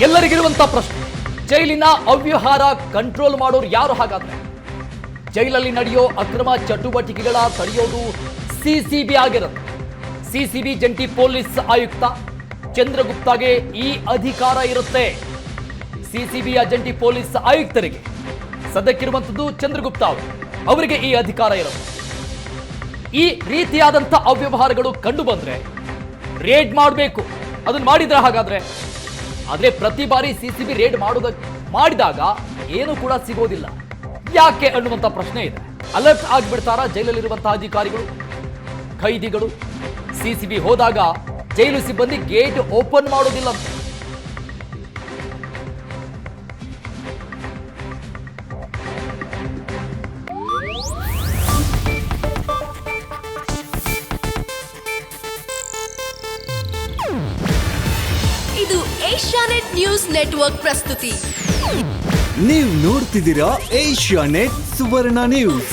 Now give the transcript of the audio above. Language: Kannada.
ಎಲ್ಲರಿಗಿರುವಂತ ಪ್ರಶ್ನೆ, ಜೈಲಿನ ಅವ್ಯವಹಾರ ಕಂಟ್ರೋಲ್ ಮಾಡೋರು ಯಾರು? ಹಾಗಾದ್ರೆ ಜೈಲಲ್ಲಿ ನಡೆಯೋ ಅಕ್ರಮ ಚಟುವಟಿಕೆಗಳ ತಡೆಯೋದು ಸಿಸಿಬಿ ಆಗಿರುತ್ತೆ. ಸಿಸಿಬಿ ಜಂಟಿ ಪೊಲೀಸ್ ಆಯುಕ್ತ ಚಂದ್ರಗುಪ್ತಾಗೆ ಈ ಅಧಿಕಾರ ಇರುತ್ತೆ. ಸಿಸಿಬಿಯ ಜಂಟಿ ಪೊಲೀಸ್ ಆಯುಕ್ತರಿಗೆ ಸದ್ಯಕ್ಕಿರುವಂಥದ್ದು ಚಂದ್ರಗುಪ್ತಾ ಅವರಿಗೆ ಈ ಅಧಿಕಾರ ಇರುತ್ತೆ. ಈ ರೀತಿಯಾದಂಥ ಅವ್ಯವಹಾರಗಳು ಕಂಡು ಬಂದ್ರೆ ರೇಡ್ ಮಾಡಬೇಕು. ಅದನ್ನ ಮಾಡಿದ್ರೆ ಹಾಗಾದ್ರೆ ಆದ್ರೆ ಪ್ರತಿ ಬಾರಿ ಸಿಸಿಬಿ ರೇಡ್ ಮಾಡಿದಾಗ ಏನು ಕೂಡ ಸಿಗೋದಿಲ್ಲ. ಯಾಕೆ ಅನ್ನುವಂಥ ಪ್ರಶ್ನೆ ಇದೆ. ಅಲರ್ಟ್ ಆಗಿಬಿಡ್ತಾರ ಜೈಲಲ್ಲಿರುವಂತಹ ಅಧಿಕಾರಿಗಳು, ಖೈದಿಗಳು? ಸಿಸಿಬಿ ಹೋದಾಗ ಜೈಲು ಸಿಬ್ಬಂದಿ ಗೇಟ್ ಓಪನ್ ಮಾಡೋದಿಲ್ಲ ಅಂತ. ಇದು ಏಷ್ಯಾನೆಟ್ ನ್ಯೂಸ್ ನೆಟ್ವರ್ಕ್ ಪ್ರಸ್ತುತಿ. ನೀವು ನೋಡ್ತಿದ್ದೀರಾ ಏಷ್ಯಾನೆಟ್ ಸುವರ್ಣ ನ್ಯೂಸ್.